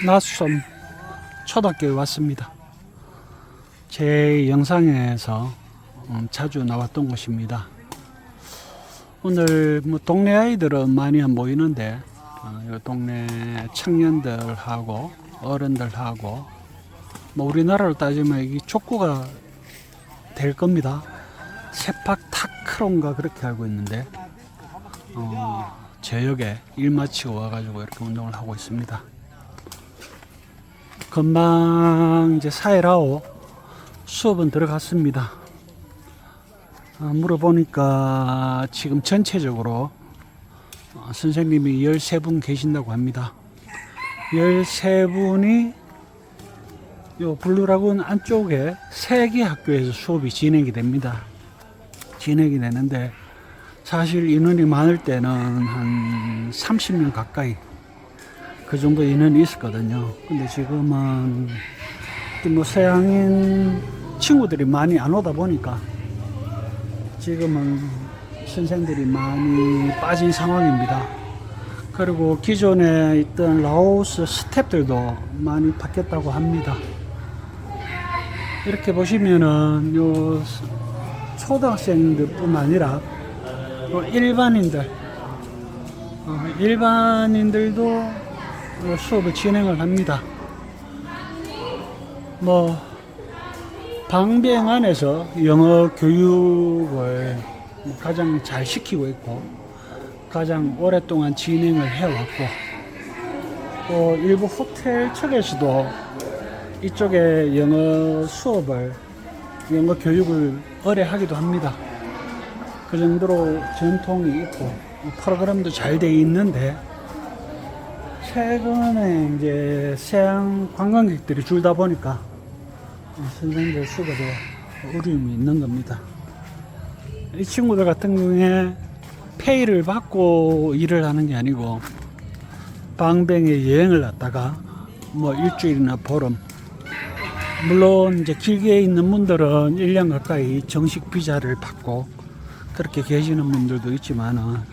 낯선 초등학교에 왔습니다. 제 영상에서 자주 나왔던 곳입니다. 오늘 동네 아이들은 많이 안 보이는데 이 동네 청년들하고 어른들하고 우리나라로 따지면 이 족구가 될 겁니다. 세팍 타크론가 그렇게 알고 있는데 저녁에 일 마치고 와가지고 이렇게 운동을 하고 있습니다. 금방 이제 4일하고 수업은 들어갔습니다. 물어보니까 지금 전체적으로 선생님이 13분 계신다고 합니다. 13분이 요 블루라군 안쪽에 3개 학교에서 수업이 진행이 됩니다. 진행이 되는데 사실 인원이 많을 때는 한 30명 가까이 그 정도 인원이 있었거든요. 근데 지금은 서양인 친구들이 많이 안 오다 보니까 지금은 선생들이 많이 빠진 상황입니다. 그리고 기존에 있던 라오스 스태프들도 많이 바뀌었다고 합니다. 이렇게 보시면은 요 초등학생들 뿐만 아니라 일반인들도 수업을 진행을 합니다. 방비행 안에서 영어 교육을 가장 잘 시키고 있고 가장 오랫동안 진행을 해왔고 또 일부 호텔 측에서도 이쪽에 영어 수업을 영어 교육을 의뢰하기도 합니다. 그 정도로 전통이 있고 프로그램도 잘 돼 있는데 최근에 이제 서양 관광객들이 줄다 보니까 선생님들 수급에 어려움이 있는 겁니다. 이 친구들 같은 경우에 페이를 받고 일을 하는 게 아니고 방뱅에 여행을 갔다가 일주일이나 보름, 물론 이제 길게 있는 분들은 1년 가까이 정식 비자를 받고 그렇게 계시는 분들도 있지만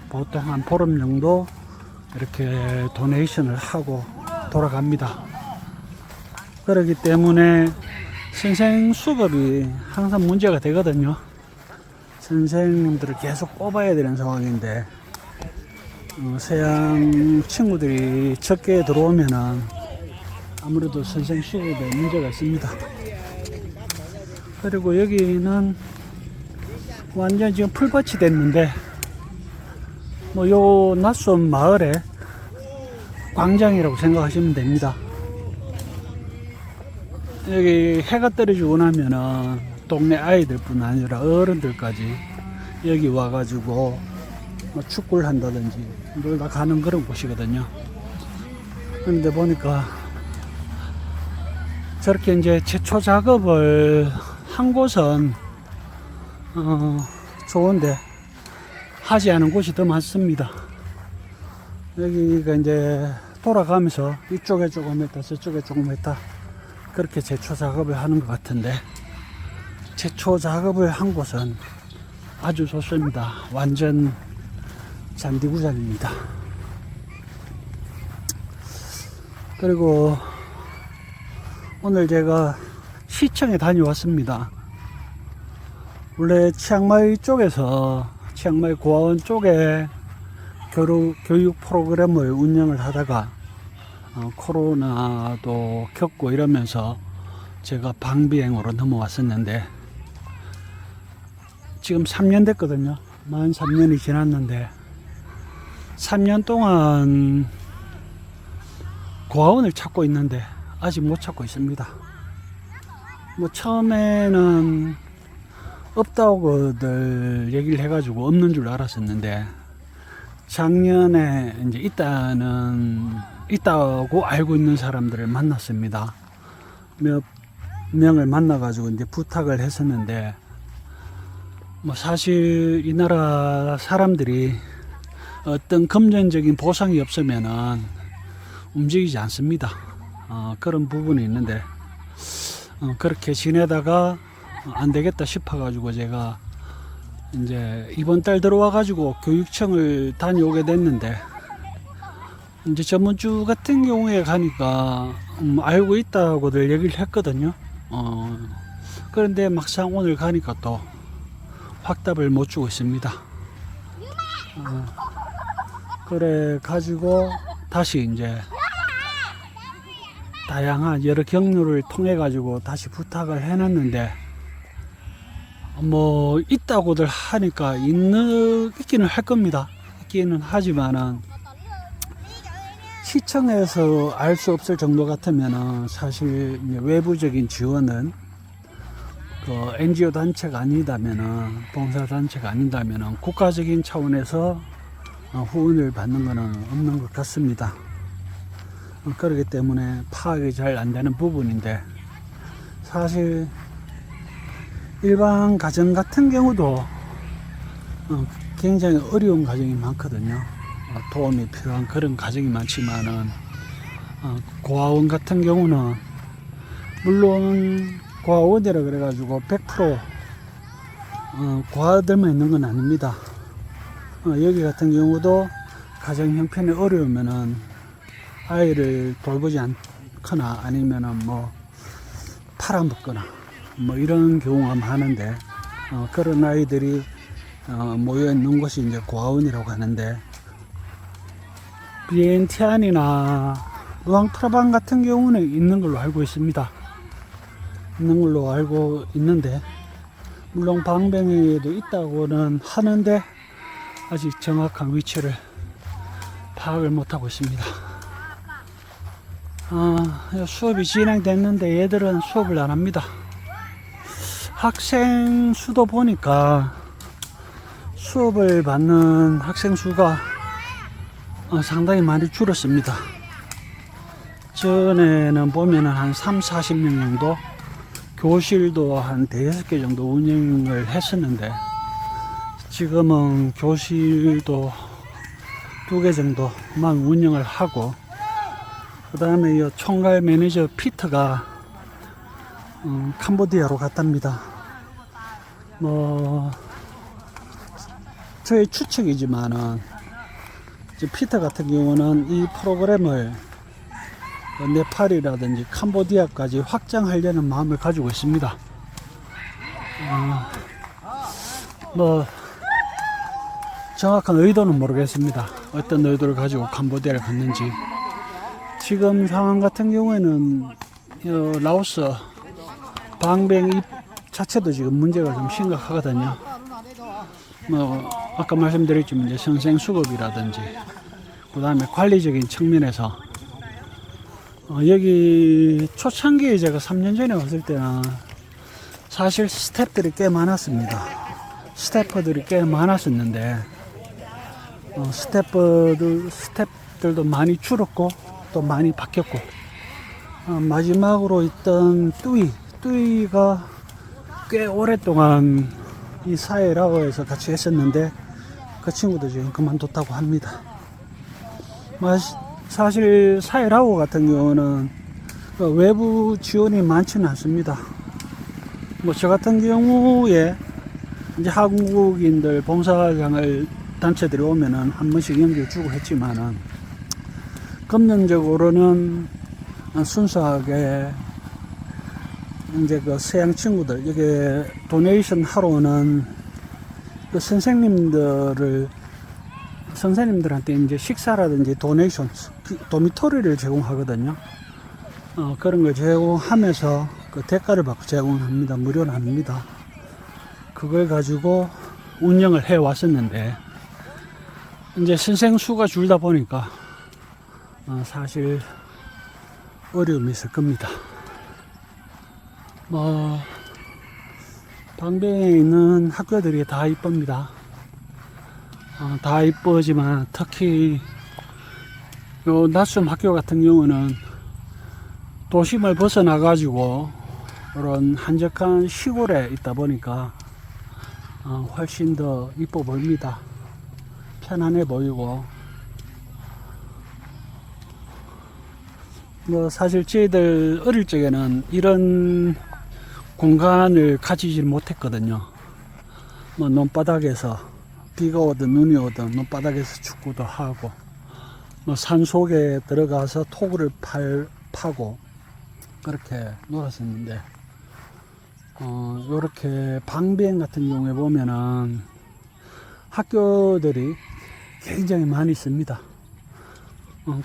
보통 한 보름 정도 이렇게 도네이션을 하고 돌아갑니다. 그렇기 때문에 선생 수급이 항상 문제가 되거든요. 선생님들을 계속 뽑아야 되는 상황인데 서양 친구들이 적게 들어오면은 아무래도 선생 수급에 문제가 있습니다. 그리고 여기는 완전 지금 풀밭이 됐는데 요 낯선 마을의 광장이라고 생각하시면 됩니다. 여기 해가 떨어지고 나면은 동네 아이들뿐 아니라 어른들까지 여기 와가지고 축구를 한다든지 놀다 가는 그런 곳이거든요. 그런데 보니까 저렇게 이제 제초 작업을 한 곳은 좋은데 하지 않은 곳이 더 많습니다. 여기가 이제 돌아가면서 이쪽에 조금 했다 저쪽에 조금 했다 그렇게 제초 작업을 하는 것 같은데 제초 작업을 한 곳은 아주 좋습니다. 완전 잔디구장입니다. 그리고 오늘 제가 시청에 다녀왔습니다. 원래 치앙마이 쪽에서 치앙마이 고아원 쪽에 교육 프로그램을 운영을 하다가 코로나도 겪고 이러면서 제가 방비행으로 넘어왔었는데 지금 3년 됐거든요. 만 3년이 지났는데 3년 동안 고아원을 찾고 있는데 아직 못 찾고 있습니다. 처음에는 없다고들 얘기를 해가지고 없는 줄 알았었는데 작년에 이제 있다고 알고 있는 사람들을 만났습니다. 몇 명을 만나가지고 이제 부탁을 했었는데 사실 이 나라 사람들이 어떤 금전적인 보상이 없으면은 움직이지 않습니다. 그런 부분이 있는데 그렇게 지내다가 안 되겠다 싶어 가지고 제가 이제 이번 달 들어와 가지고 교육청을 다녀오게 됐는데 이제 저번주 같은 경우에 가니까 알고 있다고들 얘기를 했거든요. 그런데 막상 오늘 가니까 또 확답을 못 주고 있습니다. 그래 가지고 다시 이제 다양한 여러 경로를 통해 가지고 다시 부탁을 해놨는데, 뭐 있다고들 하니까 있기는 할 겁니다. 있기는 하지만은 시청에서 알 수 없을 정도 같으면은 사실 외부적인 지원은 그 NGO 단체가 아니다면은, 봉사 단체가 아니다면은 국가적인 차원에서 후원을 받는 것은 없는 것 같습니다. 그렇기 때문에 파악이 잘 안 되는 부분인데, 사실 일반 가정 같은 경우도 굉장히 어려운 가정이 많거든요. 도움이 필요한 그런 가정이 많지만은, 고아원 같은 경우는 물론 고아원이라 그래가지고 100% 고아들만 있는 건 아닙니다. 여기 같은 경우도 가정 형편이 어려우면은 아이를 돌보지 않거나 아니면은 뭐 팔아먹거나 뭐 이런 경우가 많은데, 그런 아이들이 모여 있는 곳이 이제 고아원이라고 하는데, 비엔티안이나 루앙프라방 같은 경우는 있는 걸로 알고 있습니다. 있는 걸로 알고 있는데, 물론 방뱅이에도 있다고는 하는데 아직 정확한 위치를 파악을 못하고 있습니다. 수업이 진행됐는데 얘들은 수업을 안 합니다. 학생 수도 보니까 수업을 받는 학생 수가 상당히 많이 줄었습니다. 전에는 보면은 한 30-40명 정도, 교실도 한 5-6개 정도 운영을 했었는데, 지금은 교실도 2개 정도만 운영을 하고, 그 다음에 이 총괄 매니저 피터가 캄보디아로 갔답니다. 뭐 저의 추측이지만은 피터 같은 경우는 이 프로그램을 네팔이라든지 캄보디아까지 확장하려는 마음을 가지고 있습니다. 뭐 정확한 의도는 모르겠습니다. 어떤 의도를 가지고 캄보디아를 갔는지. 지금 상황 같은 경우에는 라오스 방뱅이 자체도 지금 문제가 좀 심각하거든요. 뭐 아까 말씀드렸지만 이제 선생 수급이라든지, 그 다음에 관리적인 측면에서 여기 초창기에 제가 3년 전에 왔을 때는 사실 스태프들이 꽤 많았습니다. 스태프들이 꽤 많았었는데, 스태프들도 많이 줄었고 또 많이 바뀌었고, 마지막으로 있던 뚜이가 꽤 오랫동안 이 사회라오에서 같이 했었는데 그 친구도 지금 그만뒀다고 합니다. 사실 사회라오 같은 경우는 외부 지원이 많지는 않습니다. 뭐 저 같은 경우에 이제 한국인들 봉사장을 단체들이 오면은 한 번씩 연결 주고 했지만은, 금전적으로는 순수하게 이제 그 서양 친구들, 여기 도네이션 하러 오는 그 선생님들한테 이제 식사라든지 도네이션, 도미토리를 제공하거든요. 그런 걸 제공하면서 그 대가를 받고 제공합니다. 무료는 아닙니다. 그걸 가지고 운영을 해 왔었는데, 이제 선생 수가 줄다 보니까 사실 어려움이 있을 겁니다. 뭐 방배에 있는 학교들이 다 이쁩니다. 다 이쁘지만 특히 요 낮숨 학교 같은 경우는 도심을 벗어나 가지고 그런 한적한 시골에 있다 보니까 훨씬 더 이뻐 보입니다. 편안해 보이고, 뭐 사실 저희들 어릴 적에는 이런 공간을 가지지 못했거든요. 뭐 논바닥에서 비가 오든 눈이 오든 논바닥에서 축구도 하고, 뭐 산 속에 들어가서 토구를 파고 그렇게 놀았었는데, 요렇게 방비행 같은 경우에 보면은 학교들이 굉장히 많이 있습니다.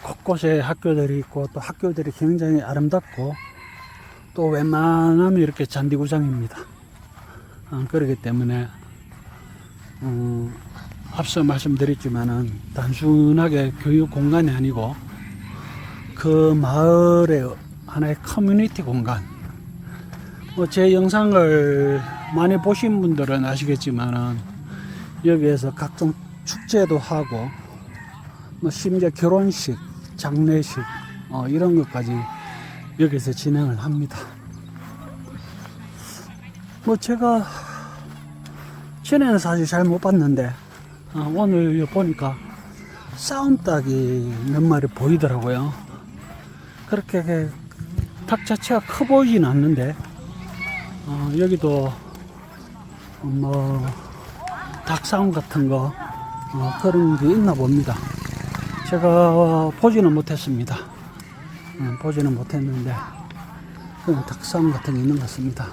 곳곳에 학교들이 있고, 또 학교들이 굉장히 아름답고, 또 웬만하면 이렇게 잔디구장입니다. 그렇기 때문에 앞서 말씀드렸지만은 단순하게 교육 공간이 아니고 그 마을의 하나의 커뮤니티 공간. 제 영상을 많이 보신 분들은 아시겠지만은 여기에서 각종 축제도 하고, 심지어 결혼식, 장례식 이런 것까지 여기서 진행을 합니다. 제가 전에는 사실 잘 못 봤는데 오늘 보니까 싸움닭이 몇 마리 보이더라고요. 그렇게 닭 자체가 커 보이진 않는데 여기도 닭싸움 같은 거 그런 게 있나 봅니다. 제가 보지는 못했습니다. 보지는 못했는데 그냥 닭싸움 같은 게 있는 것 같습니다.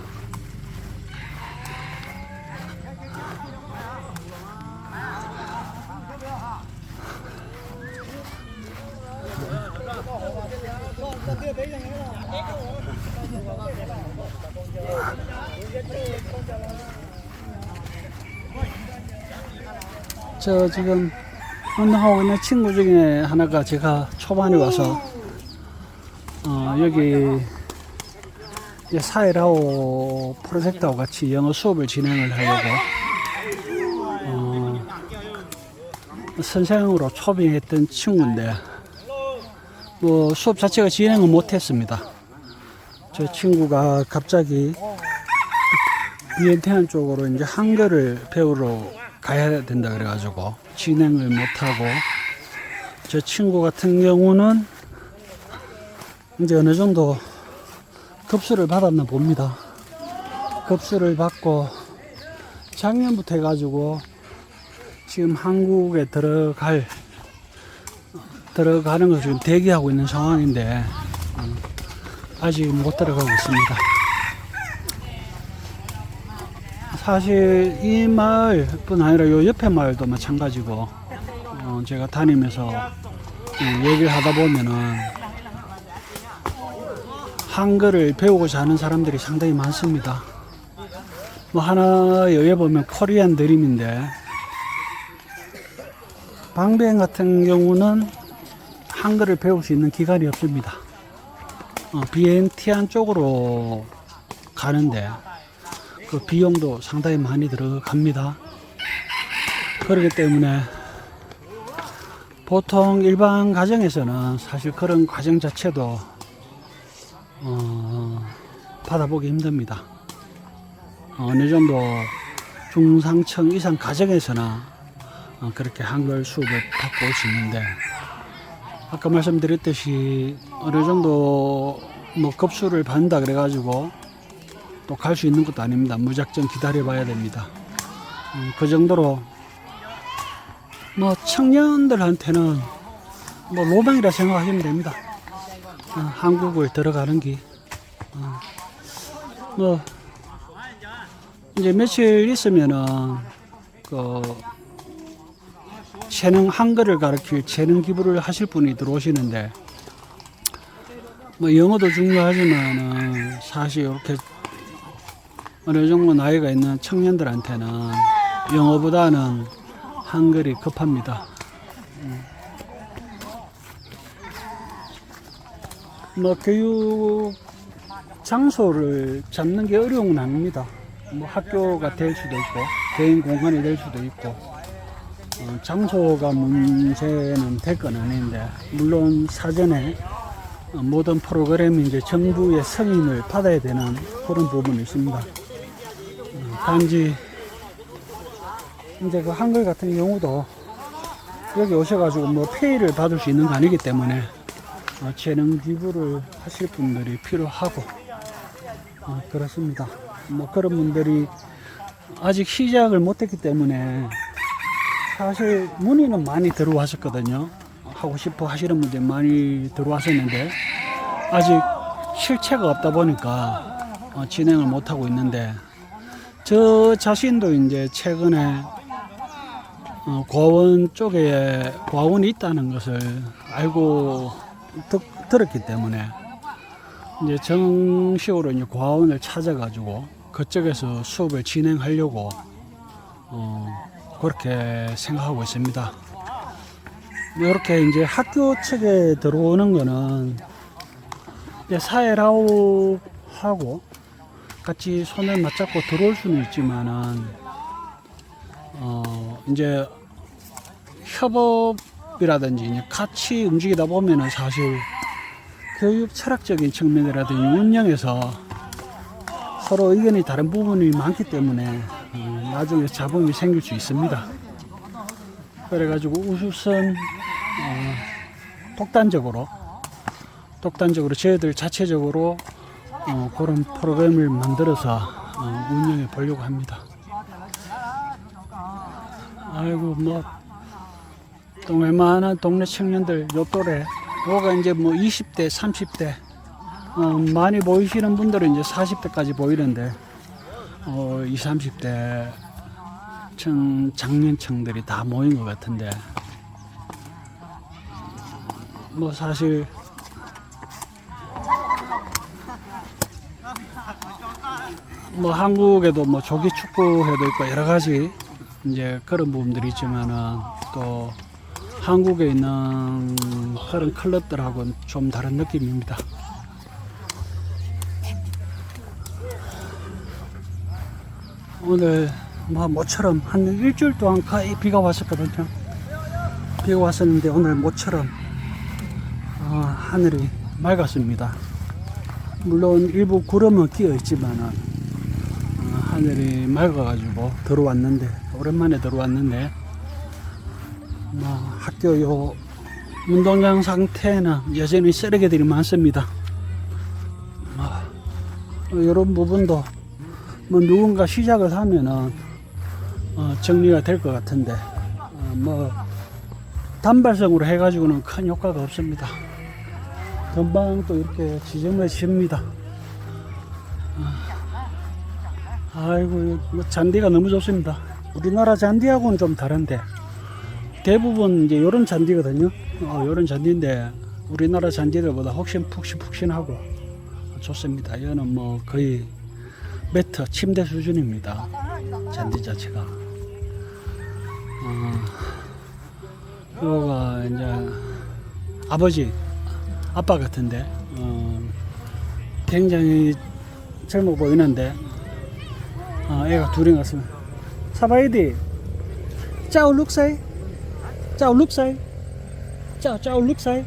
저 지금 운동하고 있는 친구 중에 하나가 제가 초반에 와서 여기 사회라오 프로젝트하고 같이 영어 수업을 진행을 하려고 선생으로 초빙했던 친구인데 수업 자체가 진행을 못했습니다. 저 친구가 갑자기 비엔티안 쪽으로 이제 한글을 배우러 가야 된다 그래가지고 진행을 못하고, 저 친구 같은 경우는 이제 어느 정도 급수를 받았나 봅니다. 급수를 받고 작년부터 해가지고 지금 한국에 들어가는 걸 지금 대기하고 있는 상황인데 아직 못 들어가고 있습니다. 사실 이 마을뿐 아니라 요 옆에 마을도 마찬가지고 제가 다니면서 얘기를 하다 보면은 한글을 배우고자 하는 사람들이 상당히 많습니다. 하나 여기 보면 코리안 드림인데, 방배행 같은 경우는 한글을 배울 수 있는 기간이 없습니다. 비엔티안 쪽으로 가는데 그 비용도 상당히 많이 들어갑니다. 그렇기 때문에 보통 일반 가정에서는 사실 그런 과정 자체도 받아보기 힘듭니다. 어느 정도 중상층 이상 가정에서나 그렇게 한글 수업을 받고 올 수 있는데, 아까 말씀드렸듯이 어느 정도 급수를 받는다 그래가지고 또 갈 수 있는 것도 아닙니다. 무작정 기다려 봐야 됩니다. 그 정도로 청년들한테는 로망이라 생각하시면 됩니다. 한국을 들어가는 게 이제 며칠 있으면은 재능, 한글을 가르칠 재능 기부를 하실 분이 들어오시는데, 영어도 중요하지만은 사실 이렇게 어느 정도 나이가 있는 청년들한테는 영어보다는 한글이 급합니다. 교육 장소를 잡는 게 어려운 건 아닙니다. 학교가 될 수도 있고 개인 공간이 될 수도 있고 장소가 문제는 될 건 아닌데, 물론 사전에 모든 프로그램이 이제 정부의 승인을 받아야 되는 그런 부분이 있습니다. 단지 이제 그 한글 같은 경우도 여기 오셔가지고 페이를 받을 수 있는 거 아니기 때문에 재능 기부를 하실 분들이 필요하고 그렇습니다. 그런 분들이 아직 시작을 못했기 때문에 사실 문의는 많이 들어왔었거든요. 하고 싶어 하시는 분들이 많이 들어왔었는데 아직 실체가 없다 보니까 진행을 못 하고 있는데, 저 자신도 이제 최근에 고아원 쪽에 고아원이 있다는 것을 알고 들었기 때문에 이제 정식으로 이제 고아원을 찾아가지고 그쪽에서 수업을 진행하려고 그렇게 생각하고 있습니다. 이렇게 이제 학교 측에 들어오는 거는 이제 사회라우하고 같이 손을 맞잡고 들어올 수는 있지만은 이제 협업이라든지 이제 같이 움직이다 보면은 사실 교육 철학적인 측면이라든지 운영에서 서로 의견이 다른 부분이 많기 때문에 나중에 잡음이 생길 수 있습니다. 그래가지고 우선 독단적으로 저희들 자체적으로 그런 프로그램을 만들어서 운영해 보려고 합니다. 아이고 뭐 웬만한 동네 청년들 요 또래 요가 이제 뭐 20대 30대 많이 보이시는 분들은 이제 40대까지 보이는데 20, 30대 장년층들이 다 모인 것 같은데, 뭐 사실 뭐 한국에도 뭐 조기 축구회도 있고 여러 가지 이제 그런 부분들이 있지만은 또 한국에 있는 그런 클럽들하고는 좀 다른 느낌입니다. 오늘 뭐 모처럼 한 일주일 동안 거의 비가 왔었거든요. 비가 왔었는데 오늘 모처럼 하늘이 맑았습니다. 물론 일부 구름은 끼어 있지만은 하늘이 맑아가지고 오랜만에 들어왔는데 뭐 학교 요 운동장 상태는 여전히 쓰레기들이 많습니다. 이런 부분도 뭐 누군가 시작을 하면은 정리가 될 것 같은데 뭐 단발성으로 해가지고는 큰 효과가 없습니다. 금방 또 이렇게 지저분해집니다. 아이고 잔디가 너무 좋습니다. 우리나라 잔디하고는 좀 다른데 대부분 이제 요런 잔디거든요. 요런 잔디인데 우리나라 잔디들보다 훨씬 푹신푹신하고 좋습니다. 이거는 뭐 거의 매트 침대 수준입니다. 잔디 자체가. 요가 이제 아빠 같은데 굉장히 젊어 보이는데 애가 둘이 같습니다. 사바이디 짜오 룩사이 짜오 룩사이 짜오 룩사이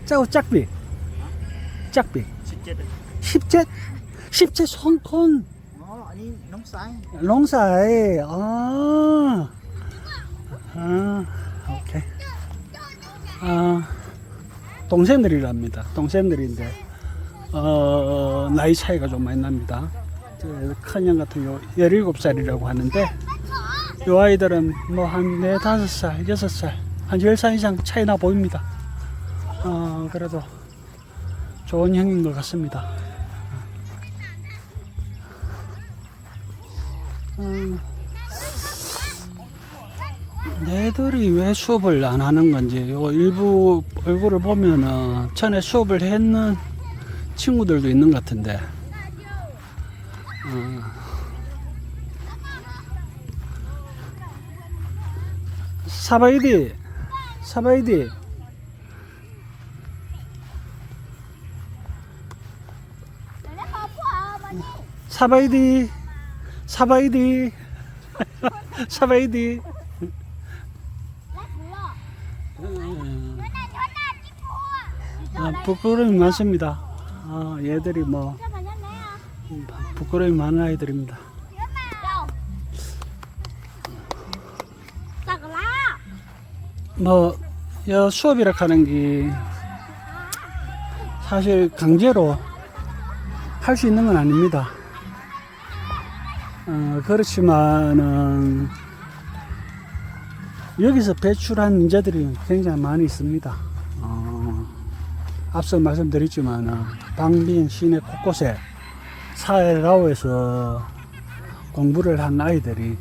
짜오 짝비 17 손콘 아니 농사이 농사이 오케이. 동생들이랍니다. 동생들인데 나이 차이가 좀 많이 납니다. 큰형 같은 요 17살이라고 하는데 요 아이들은 뭐 한 4, 5살, 6살, 한 10살 이상 차이 나 보입니다. 그래도 좋은 형인 것 같습니다. 얘들이 왜 수업을 안 하는 건지 일부 얼굴을 보면은 전에 수업을 했는 친구들도 있는 것 같은데 사바이디 부끄러움이 많습니다. 얘들이 뭐 부끄러움이 많은 아이들입니다. 뭐 수업이라 하는 게 사실 강제로 할 수 있는 건 아닙니다. 그렇지만은 여기서 배출한 인재들이 굉장히 많이 있습니다. 앞서 말씀드렸지만 방빈 시내 곳곳에 사회라오에서 공부를 한 아이들이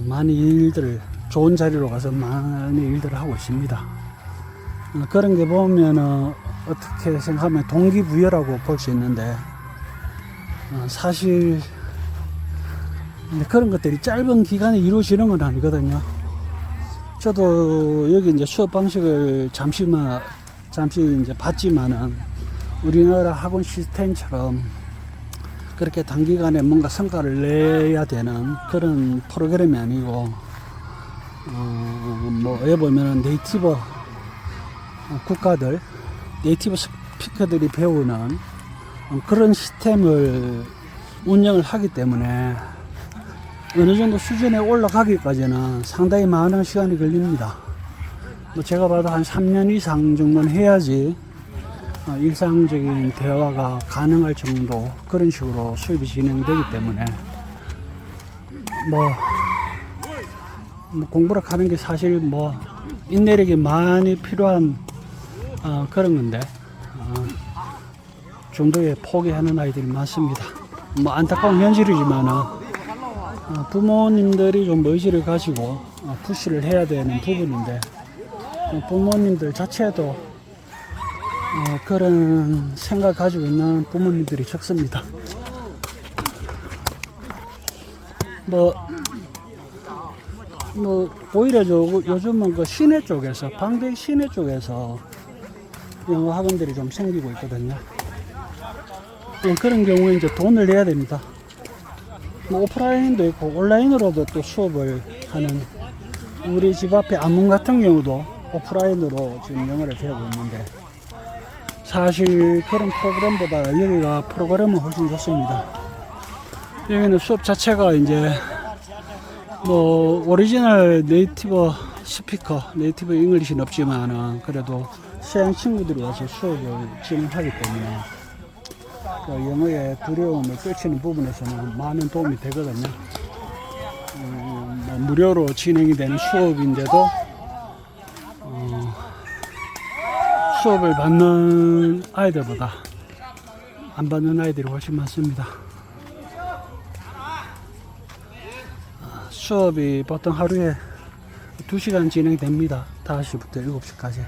많이 일들을 좋은 자리로 가서 많이 일들을 하고 있습니다. 그런 게 보면 어떻게 생각하면 동기부여라고 볼 수 있는데 사실 그런 것들이 짧은 기간에 이루어지는 건 아니거든요. 저도 여기 이제 수업 방식을 잠시 이제 봤지만은 우리나라 학원 시스템처럼 그렇게 단기간에 뭔가 성과를 내야 되는 그런 프로그램이 아니고, 뭐, 보면은 네이티브 국가들, 네이티브 스피커들이 배우는 그런 시스템을 운영을 하기 때문에 어느 정도 수준에 올라가기까지는 상당히 많은 시간이 걸립니다. 뭐 제가 봐도 한 3년 이상 정도는 해야지 일상적인 대화가 가능할 정도 그런 식으로 수업이 진행되기 때문에 뭐 공부를 하는 게 사실 뭐 인내력이 많이 필요한 그런 건데 중도에 포기하는 아이들이 많습니다. 뭐 안타까운 현실이지만은 부모님들이 좀 의지를 가지고 푸시를 해야 되는 부분인데 부모님들 자체도 그런 생각 가지고 있는 부모님들이 적습니다. 뭐 오히려 요즘은 그 시내 쪽에서 방배 시내 쪽에서 영어 학원들이 좀 생기고 있거든요. 그런 경우에 이제 돈을 내야 됩니다. 뭐 오프라인도 있고 온라인으로도 또 수업을 하는 우리 집 앞에 안문 같은 경우도 오프라인으로 지금 영어를 배우고 있는데 사실 그런 프로그램보다 여기가 프로그램은 훨씬 좋습니다. 여기는 수업 자체가 이제 뭐 오리지널 네이티브 스피커, 네이티브 잉글리시는 없지만은 그래도 서양 친구들이 와서 수업을 진행하기 때문에 그 영어의 두려움을 떨치는 부분에서는 많은 도움이 되거든요. 뭐 무료로 진행이 되는 수업인데도 수업을 받는 아이들보다 안 받는 아이들이 훨씬 많습니다. 수업이 보통 하루에 2시간 진행됩니다. 5시부터 7시까지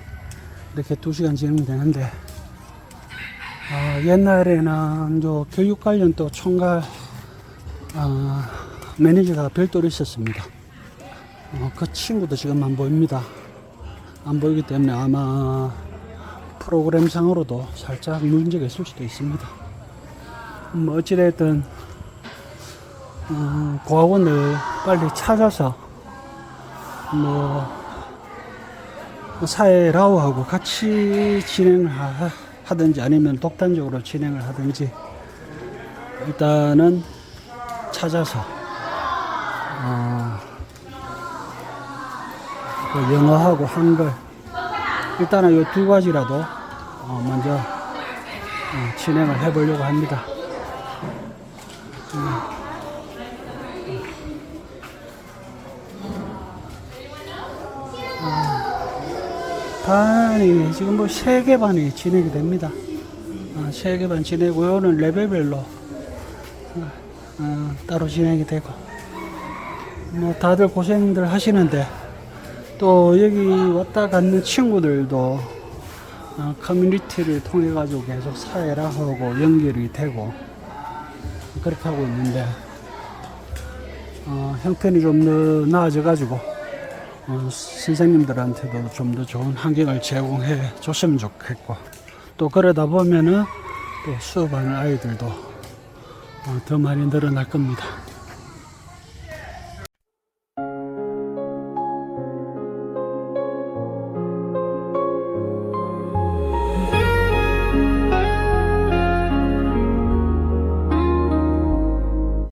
이렇게 2시간 진행되는데 옛날에는 교육 관련 또 총괄 매니저가 별도로 있었습니다. 그 친구도 지금 안 보입니다. 안 보이기 때문에 아마 프로그램 상으로도 살짝 문제가 있을 수도 있습니다. 뭐 어찌됐든 고학원을 빨리 찾아서 뭐 사회라오하고 같이 진행을 하든지 아니면 독단적으로 진행을 하든지 일단은 찾아서 그 영어하고 한글 일단은 이 두 가지라도 먼저 진행을 해보려고 합니다. 반이 지금 뭐 3개 반이 진행이 됩니다. 3개 반 진행이고 요는 레벨별로 따로 진행이 되고 뭐 다들 고생들 하시는데 또 여기 왔다 갔는 친구들도 커뮤니티를 통해 가지고 계속 사회라하고 연결이 되고 그렇게 하고 있는데 형편이 좀 더 나아져 가지고 선생님들한테도 좀 더 좋은 환경을 제공해 줬으면 좋겠고 또 그러다 보면은 또 수업하는 아이들도 더 많이 늘어날 겁니다.